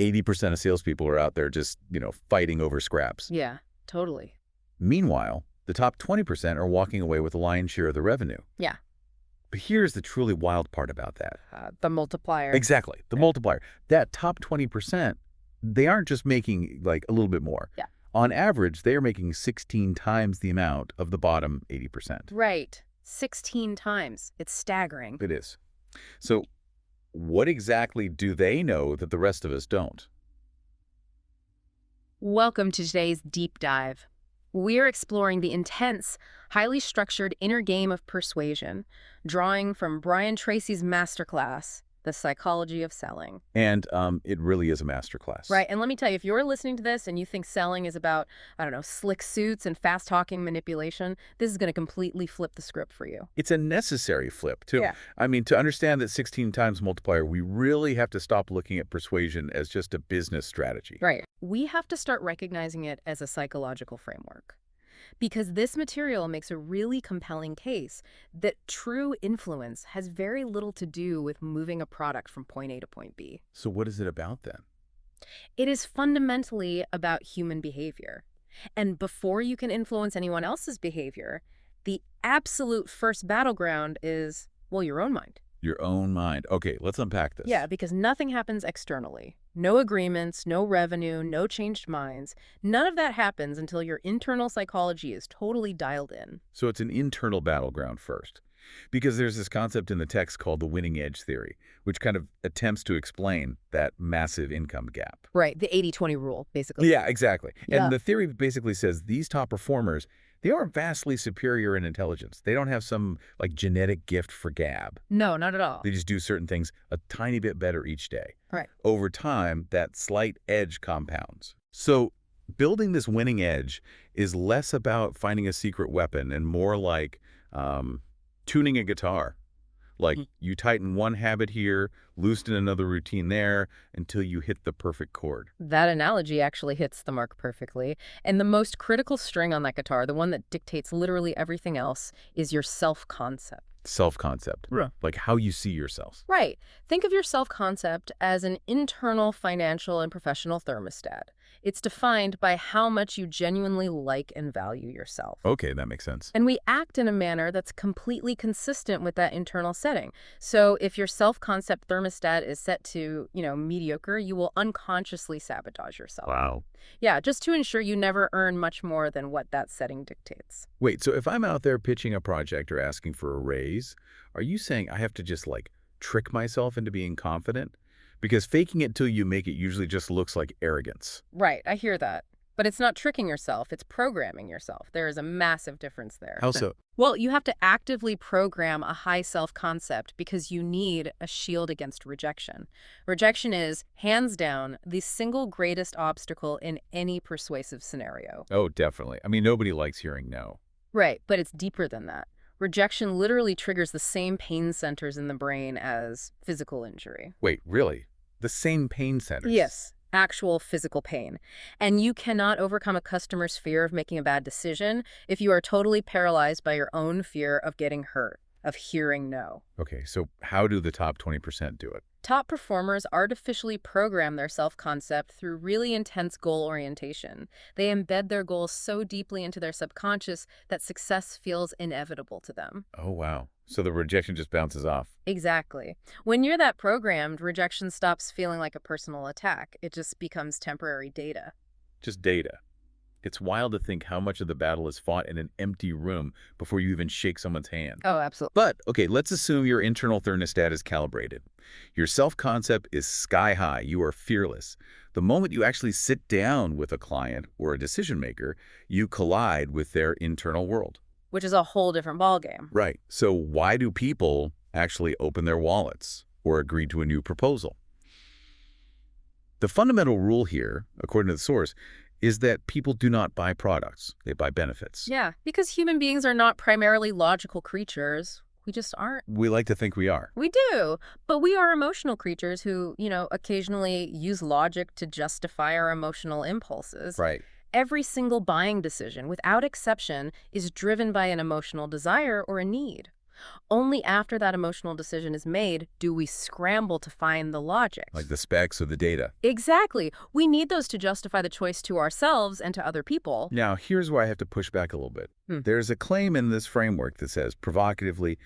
80% of salespeople are out there just, fighting over scraps. Yeah, totally. Meanwhile, the top 20% are walking away with the lion's share of the revenue. Yeah. But here's the truly wild part about that. The multiplier. Exactly. The multiplier. That top 20%, they aren't just making like a little bit more. Yeah. On average, they are making 16 times the amount of the bottom 80%. Right. 16 times. It's staggering. It is. So what exactly do they know that the rest of us don't? Welcome to today's deep dive. We're exploring the intense, highly structured inner game of persuasion, drawing from Brian Tracy's masterclass, The Psychology of Selling. And it really is a masterclass. Right. And let me tell you, if you're listening to this and you think selling is about, I don't know, slick suits and fast-talking manipulation, this is going to completely flip the script for you. It's a necessary flip, too. Yeah. I mean, to understand that 16 times multiplier, we really have to stop looking at persuasion as just a business strategy. Right. We have to start recognizing it as a psychological framework. Because this material makes a really compelling case that true influence has very little to do with moving a product from point A to point B. So what is it about then? It is fundamentally about human behavior. And before you can influence anyone else's behavior, the absolute first battleground is, well, your own mind. Your own mind. Okay, let's unpack this. Yeah, because nothing happens externally. No agreements, no revenue, no changed minds. None of that happens until your internal psychology is totally dialed in. So it's an internal battleground first. Because there's this concept in the text called the winning edge theory, which kind of attempts to explain that massive income gap. Right, the 80-20 rule, basically. Yeah, exactly. Yeah. And the theory basically says these top performers, they are vastly superior in intelligence. They don't have some like genetic gift for gab. No, not at all. They just do certain things a tiny bit better each day. Right. Over time, that slight edge compounds. So building this winning edge is less about finding a secret weapon and more like tuning a guitar. Like you tighten one habit here, loosen another routine there until you hit the perfect chord. That analogy actually hits the mark perfectly. And the most critical string on that guitar, the one that dictates literally everything else, is your self-concept. Self-concept. Yeah. Like how you see yourself. Right. Think of your self-concept as an internal financial and professional thermostat. It's defined by how much you genuinely like and value yourself. Okay, that makes sense. And we act in a manner that's completely consistent with that internal setting. So if your self-concept thermostat is set to, mediocre, you will unconsciously sabotage yourself. Wow. Yeah, just to ensure you never earn much more than what that setting dictates. Wait, so if I'm out there pitching a project or asking for a raise, are you saying I have to just trick myself into being confident? Because faking it till you make it usually just looks like arrogance. Right, I hear that. But it's not tricking yourself, it's programming yourself. There is a massive difference there. How so? Well, you have to actively program a high self-concept because you need a shield against rejection. Rejection is, hands down, the single greatest obstacle in any persuasive scenario. Oh, definitely. I mean, nobody likes hearing no. Right, but it's deeper than that. Rejection literally triggers the same pain centers in the brain as physical injury. Wait, really? The same pain centers? Yes, actual physical pain. And you cannot overcome a customer's fear of making a bad decision if you are totally paralyzed by your own fear of getting hurt, of hearing no. Okay, so how do the top 20% do it? Top performers artificially program their self-concept through really intense goal orientation. They embed their goals so deeply into their subconscious that success feels inevitable to them. Oh, wow. So the rejection just bounces off. Exactly. When you're that programmed, rejection stops feeling like a personal attack. It just becomes temporary data. Just data. It's wild to think how much of the battle is fought in an empty room before you even shake someone's hand. Oh, absolutely. But, okay, let's assume your internal thermostat is calibrated. Your self-concept is sky high. You are fearless. The moment you actually sit down with a client or a decision maker, you collide with their internal world. Which is a whole different ballgame. Right. So why do people actually open their wallets or agree to a new proposal? The fundamental rule here, according to the source, is that people do not buy products. They buy benefits. Yeah, because human beings are not primarily logical creatures. We just aren't. We like to think we are. We do, but we are emotional creatures who, occasionally use logic to justify our emotional impulses. Right. Every single buying decision, without exception, is driven by an emotional desire or a need. Only after that emotional decision is made do we scramble to find the logic. Like the specs or the data. Exactly. We need those to justify the choice to ourselves and to other people. Now, here's where I have to push back a little bit. Hmm. There's a claim in this framework that says, provocatively,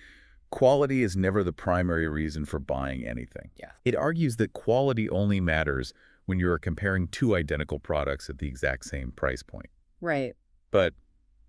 quality is never the primary reason for buying anything. Yeah. It argues that quality only matters when you're comparing two identical products at the exact same price point. Right. But,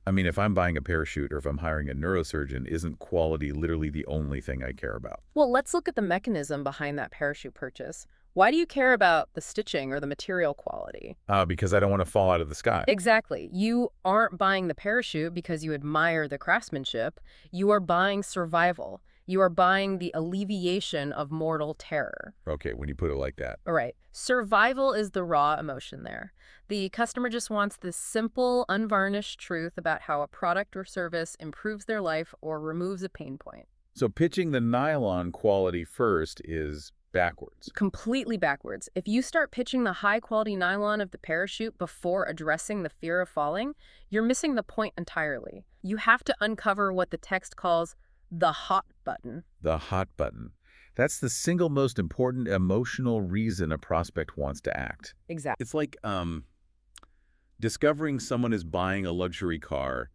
I mean, if I'm buying a parachute or if I'm hiring a neurosurgeon, isn't quality literally the only thing I care about? Well, let's look at the mechanism behind that parachute purchase. Why do you care about the stitching or the material quality? Because I don't want to fall out of the sky. Exactly. You aren't buying the parachute because you admire the craftsmanship. You are buying survival. You are buying the alleviation of mortal terror. Okay, when you put it like that. All right. Survival is the raw emotion there. The customer just wants this simple, unvarnished truth about how a product or service improves their life or removes a pain point. So pitching the nylon quality first is backwards. Completely backwards. If you start pitching the high-quality nylon of the parachute before addressing the fear of falling, you're missing the point entirely. You have to uncover what the text calls the hot button. The hot button. That's the single most important emotional reason a prospect wants to act. Exactly. It's like discovering someone is buying a luxury car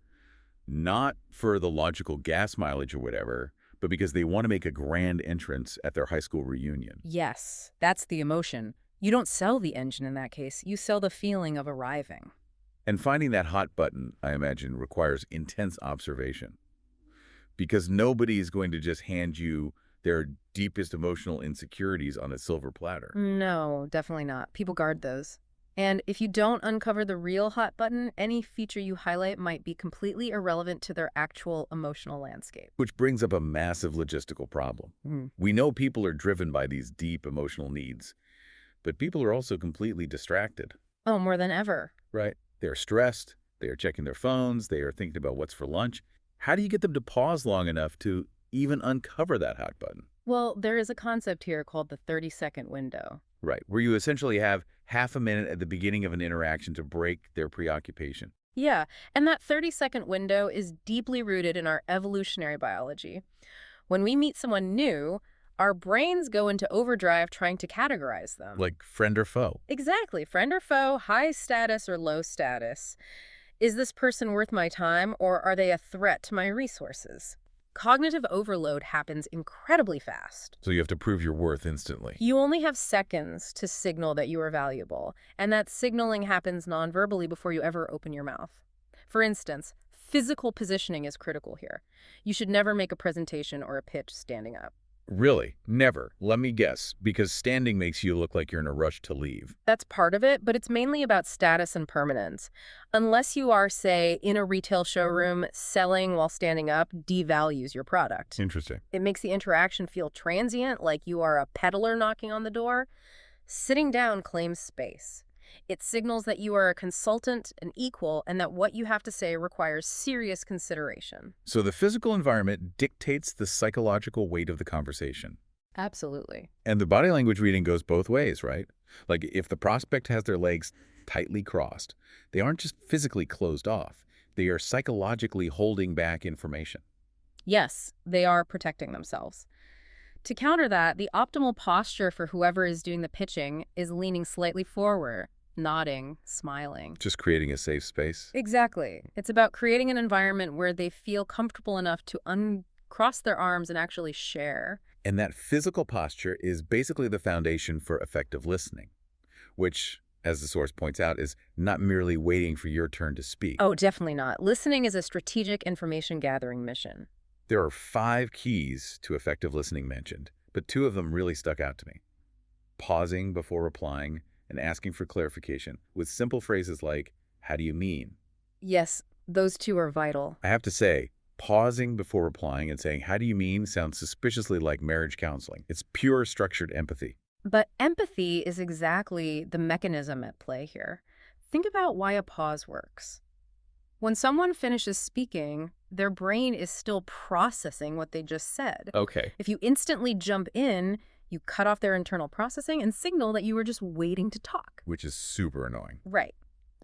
not for the logical gas mileage or whatever, but because they want to make a grand entrance at their high school reunion. Yes, that's the emotion. You don't sell the engine in that case. You sell the feeling of arriving. And finding that hot button, I imagine, requires intense observation. Because nobody is going to just hand you their deepest emotional insecurities on a silver platter. No, definitely not. People guard those. And if you don't uncover the real hot button, any feature you highlight might be completely irrelevant to their actual emotional landscape. Which brings up a massive logistical problem. We know people are driven by these deep emotional needs, but people are also completely distracted. Oh, more than ever. Right? They're stressed, they are checking their phones, they are thinking about what's for lunch. How do you get them to pause long enough to even uncover that hot button? Well, there is a concept here called the 30-second window. Right, where you essentially have half a minute at the beginning of an interaction to break their preoccupation. Yeah, and that 30-second window is deeply rooted in our evolutionary biology. When we meet someone new, our brains go into overdrive trying to categorize them. Like friend or foe. Exactly. Friend or foe, high status or low status. Is this person worth my time, or are they a threat to my resources? Cognitive overload happens incredibly fast. So you have to prove your worth instantly. You only have seconds to signal that you are valuable, and that signaling happens non-verbally before you ever open your mouth. For instance, physical positioning is critical here. You should never make a presentation or a pitch standing up. Really? Never. Let me guess. Because standing makes you look like you're in a rush to leave. That's part of it, but it's mainly about status and permanence. Unless you are, say, in a retail showroom, selling while standing up devalues your product. Interesting. It makes the interaction feel transient, like you are a peddler knocking on the door. Sitting down claims space. It signals that you are a consultant, an equal, and that what you have to say requires serious consideration. So the physical environment dictates the psychological weight of the conversation. Absolutely. And the body language reading goes both ways, right? Like if the prospect has their legs tightly crossed, they aren't just physically closed off. They are psychologically holding back information. Yes, they are protecting themselves. To counter that, the optimal posture for whoever is doing the pitching is leaning slightly forward, nodding, smiling. Just creating a safe space. Exactly. It's about creating an environment where they feel comfortable enough to uncross their arms and actually share. And that physical posture is basically the foundation for effective listening, which, as the source points out, is not merely waiting for your turn to speak. Oh, definitely not. Listening is a strategic information gathering mission. There are 5 keys to effective listening mentioned, but 2 of them really stuck out to me. Pausing before replying and asking for clarification with simple phrases like, "How do you mean?" Yes, those two are vital. I have to say, pausing before replying and saying, "How do you mean?" sounds suspiciously like marriage counseling. It's pure structured empathy. But empathy is exactly the mechanism at play here. Think about why a pause works. When someone finishes speaking, their brain is still processing what they just said. Okay. If you instantly jump in, you cut off their internal processing and signal that you were just waiting to talk. Which is super annoying. Right.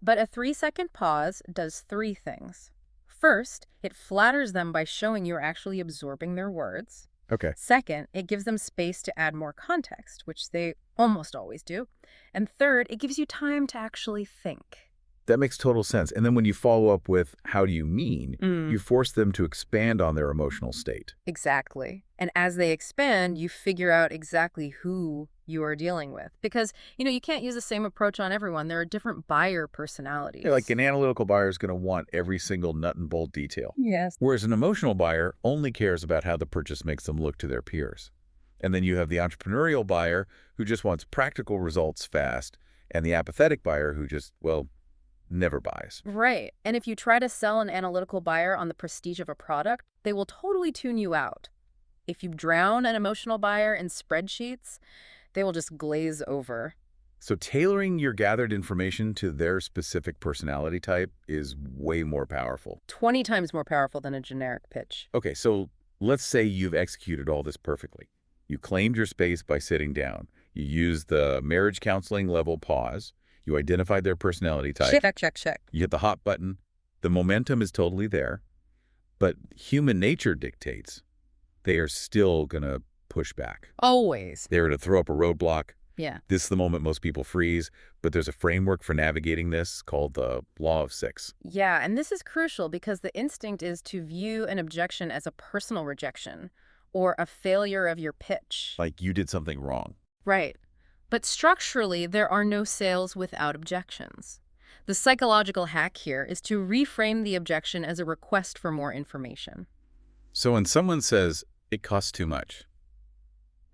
But a 3-second pause does 3 things. First, it flatters them by showing you're actually absorbing their words. Okay. Second, it gives them space to add more context, which they almost always do. And third, it gives you time to actually think. That makes total sense. And then when you follow up with, how do you mean, you force them to expand on their emotional state. Exactly. And as they expand, you figure out exactly who you are dealing with. Because, you can't use the same approach on everyone. There are different buyer personalities. Yeah, like an analytical buyer is going to want every single nut and bolt detail. Yes. Whereas an emotional buyer only cares about how the purchase makes them look to their peers. And then you have the entrepreneurial buyer who just wants practical results fast, and the apathetic buyer who just, well, never buys. Right. And if you try to sell an analytical buyer on the prestige of a product, they will totally tune you out. If you drown an emotional buyer in spreadsheets, they will just glaze over. So tailoring your gathered information to their specific personality type is way more powerful. 20 times more powerful than a generic pitch. Okay, so let's say you've executed all this perfectly. You claimed your space by sitting down. You used the marriage counseling level pause. You identified their personality type. Check. You hit the hot button. The momentum is totally there. But human nature dictates they are still going to push back. Always. They're going to throw up a roadblock. Yeah. This is the moment most people freeze. But there's a framework for navigating this called the Law of Six. Yeah, and this is crucial because the instinct is to view an objection as a personal rejection or a failure of your pitch. Like you did something wrong. Right. But structurally, there are no sales without objections. The psychological hack here is to reframe the objection as a request for more information. So when someone says, it costs too much,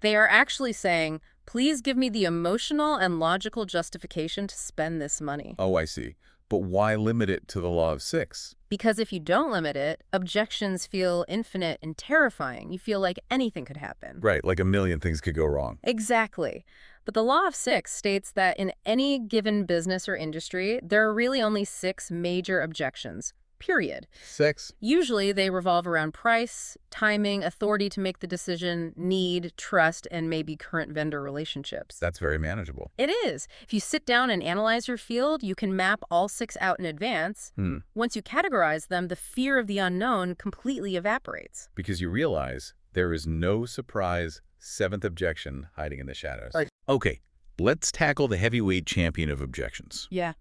They are actually saying, please give me the emotional and logical justification to spend this money. oh, I see. But why limit it to the Law of Six? Because if you don't limit it, objections feel infinite and terrifying. You feel like anything could happen. Right, like a million things could go wrong. Exactly. But the Law of Six states that in any given business or industry, there are really only 6 major objections, period. 6? Usually they revolve around price, timing, authority to make the decision, need, trust, and maybe current vendor relationships. That's very manageable. It is. If you sit down and analyze your field, you can map all 6 out in advance. Once you categorize them, the fear of the unknown completely evaporates. Because you realize there is no surprise 7th objection hiding in the shadows. Right. Okay, let's tackle the heavyweight champion of objections. Yeah.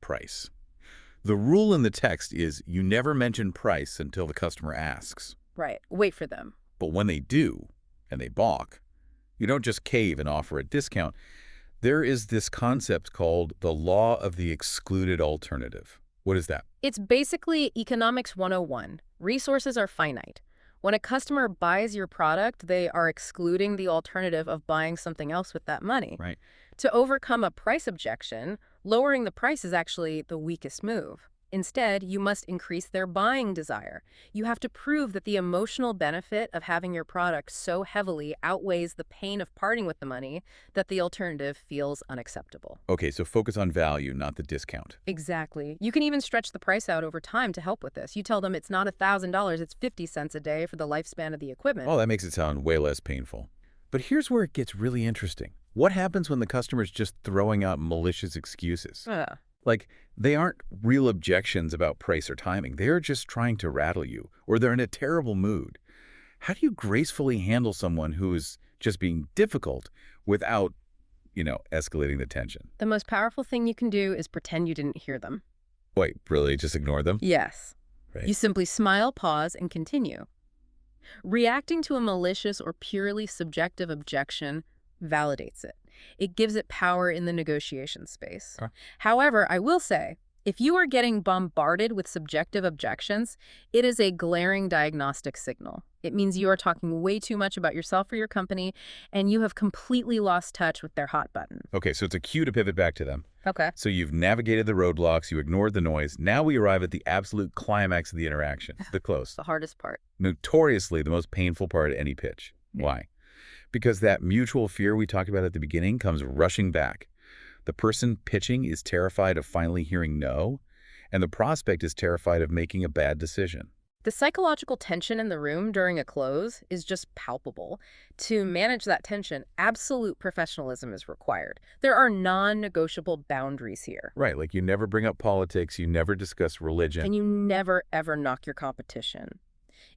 Price. The rule in the text is you never mention price until the customer asks. Right. Wait for them. But when they do, and they balk, you don't just cave and offer a discount. There is this concept called the law of the excluded alternative. What is that? It's basically Economics 101. Resources are finite. When a customer buys your product, they are excluding the alternative of buying something else with that money. Right. To overcome a price objection, lowering the price is actually the weakest move. Instead, you must increase their buying desire. You have to prove that the emotional benefit of having your product so heavily outweighs the pain of parting with the money that the alternative feels unacceptable. Okay, so focus on value, not the discount. Exactly. You can even stretch the price out over time to help with this. You tell them it's not $1,000, it's 50 cents a day for the lifespan of the equipment. Oh, that makes it sound way less painful. But here's where it gets really interesting. What happens when the customer's just throwing out malicious excuses? Like, they aren't real objections about price or timing. They're just trying to rattle you, or they're in a terrible mood. How do you gracefully handle someone who is just being difficult without, escalating the tension? The most powerful thing you can do is pretend you didn't hear them. Wait, really? Just ignore them? Yes. Right. You simply smile, pause, and continue. Reacting to a malicious or purely subjective objection validates it. It gives it power in the negotiation space. However, I will say, if you are getting bombarded with subjective objections, it is a glaring diagnostic signal. It means you are talking way too much about yourself or your company, and you have completely lost touch with their hot button. Okay, so it's a cue to pivot back to them. Okay. So you've navigated the roadblocks, you ignored the noise. Now we arrive at the absolute climax of the interaction, the close. The hardest part. Notoriously the most painful part of any pitch. Why? Because that mutual fear we talked about at the beginning comes rushing back. The person pitching is terrified of finally hearing no, and the prospect is terrified of making a bad decision. The psychological tension in the room during a close is just palpable. To manage that tension, absolute professionalism is required. There are non-negotiable boundaries here. Right, like you never bring up politics, you never discuss religion. And you never, ever knock your competition.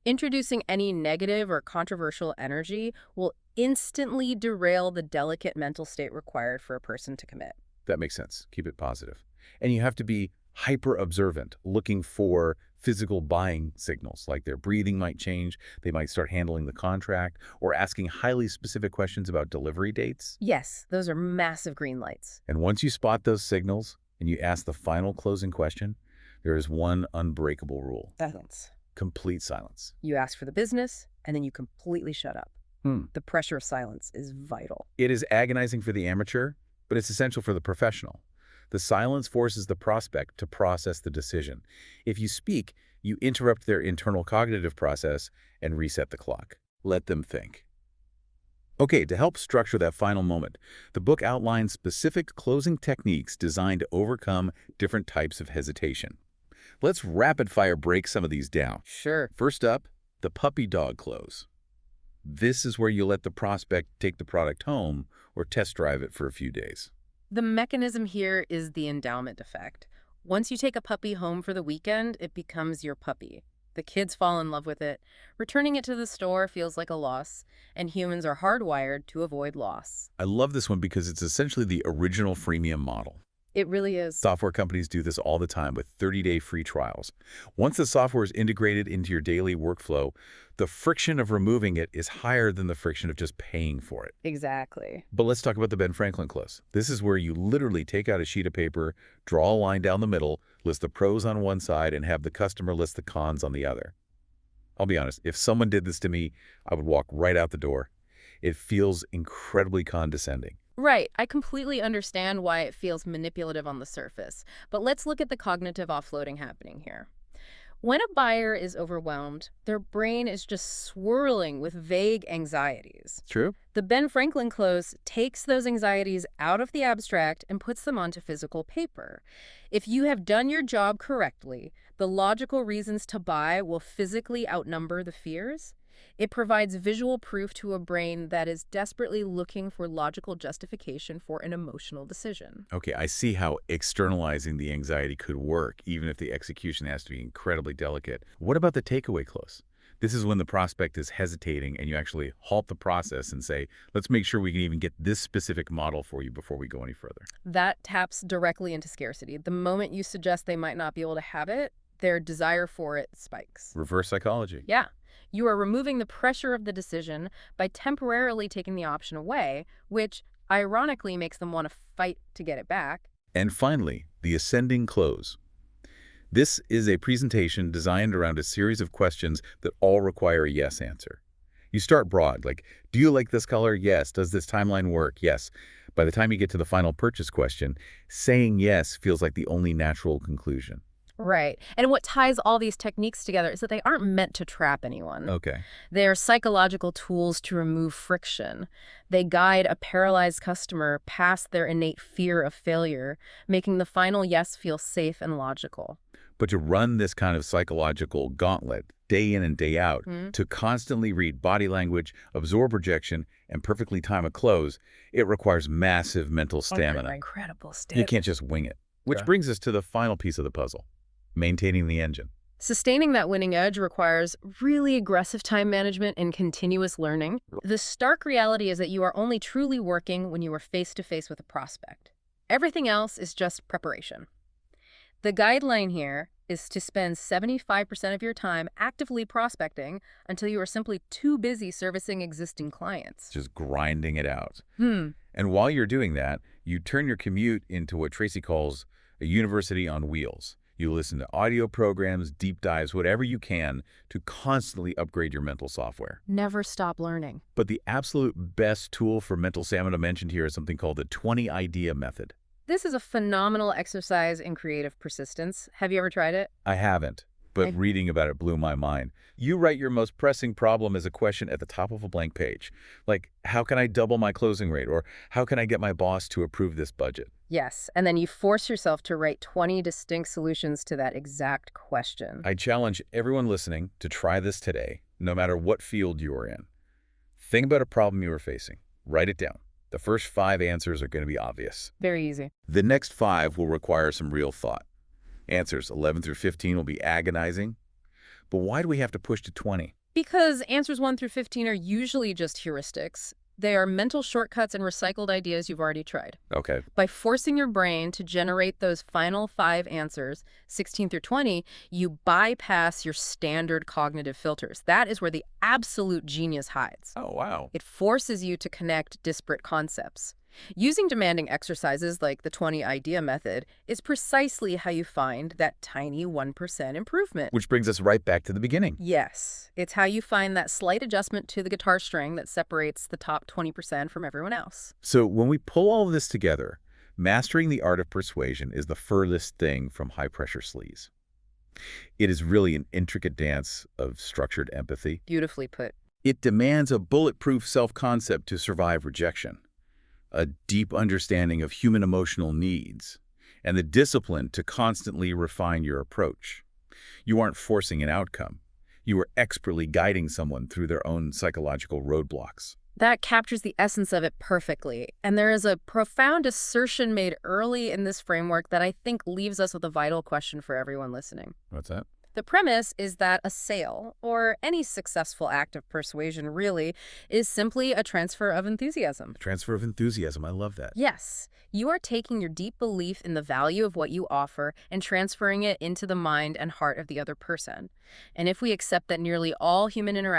Introducing any negative or controversial energy will instantly derail the delicate mental state required for a person to commit. That makes sense. Keep it positive. And you have to be hyper observant, looking for physical buying signals, like their breathing might change, they might start handling the contract, or asking highly specific questions about delivery dates. Yes, those are massive green lights. And once you spot those signals and you ask the final closing question, there is one unbreakable rule: Silence. complete silence. You ask for the business, and then you completely shut up. Hmm. The pressure of silence is vital. It is agonizing for the amateur, but it's essential for the professional. The silence forces the prospect to process the decision. If you speak, you interrupt their internal cognitive process and reset the clock. Let them think. Okay, to help structure that final moment, the book outlines specific closing techniques designed to overcome different types of hesitation. Let's rapid-fire break some of these down. Sure. First up, the puppy dog close. This is where you let the prospect take the product home or test drive it for a few days. The mechanism here is the endowment effect. Once you take a puppy home for the weekend, it becomes your puppy. The kids fall in love with it. Returning it to the store feels like a loss, and humans are hardwired to avoid loss. I love this one because it's essentially the original freemium model. It really is. Software companies do this all the time with 30-day free trials. Once the software is integrated into your daily workflow, the friction of removing it is higher than the friction of just paying for it. Exactly. But let's talk about the Ben Franklin close. This is where you literally take out a sheet of paper, draw a line down the middle, list the pros on one side, and have the customer list the cons on the other. I'll be honest, if someone did this to me, I would walk right out the door. It feels incredibly condescending. Right. I completely understand why it feels manipulative on the surface. But let's look at the cognitive offloading happening here. When a buyer is overwhelmed, their brain is just swirling with vague anxieties. True. The Ben Franklin close takes those anxieties out of the abstract and puts them onto physical paper. If you have done your job correctly, the logical reasons to buy will physically outnumber the fears. It provides visual proof to a brain that is desperately looking for logical justification for an emotional decision. Okay, I see how externalizing the anxiety could work, even if the execution has to be incredibly delicate. What about the takeaway close? This is when the prospect is hesitating and you actually halt the process and say, let's make sure we can even get this specific model for you before we go any further. That taps directly into scarcity. The moment you suggest they might not be able to have it, their desire for it spikes. Reverse psychology. Yeah. You are removing the pressure of the decision by temporarily taking the option away, which ironically makes them want to fight to get it back. And finally, the ascending close. This is a presentation designed around a series of questions that all require a yes answer. You start broad, like, do you like this color? Yes. Does this timeline work? Yes. By the time you get to the final purchase question, saying yes feels like the only natural conclusion. Right. And what ties all these techniques together is that they aren't meant to trap anyone. Okay. They're psychological tools to remove friction. They guide a paralyzed customer past their innate fear of failure, making the final yes feel safe and logical. But to run this kind of psychological gauntlet day in and day out, to constantly read body language, absorb rejection, and perfectly time a close, it requires massive mental stamina. Incredible stamina. You can't just wing it. Which brings us to the final piece of the puzzle: maintaining the engine. Sustaining that winning edge requires really aggressive time management and continuous learning. The stark reality is that you are only truly working when you are face-to-face with a prospect. Everything else is just preparation. The guideline here is to spend 75% of your time actively prospecting until you are simply too busy servicing existing clients. Just grinding it out. And while you're doing that, you turn your commute into what Tracy calls a university on wheels. You listen to audio programs, deep dives, whatever you can to constantly upgrade your mental software. Never stop learning. But the absolute best tool for mental stamina mentioned here is something called the 20-idea method. This is a phenomenal exercise in creative persistence. Have you ever tried it? I haven't, but reading about it blew my mind. You write your most pressing problem as a question at the top of a blank page. Like, how can I double my closing rate? Or how can I get my boss to approve this budget? Yes, and then you force yourself to write 20 distinct solutions to that exact question. I challenge everyone listening to try this today, no matter what field you are in. Think about a problem you are facing. Write it down. The first 5 answers are going to be obvious. Very easy. The next 5 will require some real thought. Answers 11 through 15 will be agonizing. But why do we have to push to 20? Because answers 1 through 15 are usually just heuristics. They are mental shortcuts and recycled ideas you've already tried. Okay. By forcing your brain to generate those final 5 answers, 16 through 20, you bypass your standard cognitive filters. That is where the absolute genius hides. Oh, wow. It forces you to connect disparate concepts. Using demanding exercises like the 20 idea method is precisely how you find that tiny 1% improvement. Which brings us right back to the beginning. Yes, it's how you find that slight adjustment to the guitar string that separates the top 20% from everyone else. So when we pull all of this together, mastering the art of persuasion is the furthest thing from high-pressure sleaze. It is really an intricate dance of structured empathy. Beautifully put. It demands a bulletproof self-concept to survive rejection, a deep understanding of human emotional needs, and the discipline to constantly refine your approach. You aren't forcing an outcome. You are expertly guiding someone through their own psychological roadblocks. That captures the essence of it perfectly. And there is a profound assertion made early in this framework that I think leaves us with a vital question for everyone listening. What's that? The premise is that a sale, or any successful act of persuasion really, is simply a transfer of enthusiasm. Transfer of enthusiasm. I love that. Yes, you are taking your deep belief in the value of what you offer and transferring it into the mind and heart of the other person. And if we accept that nearly all human interactions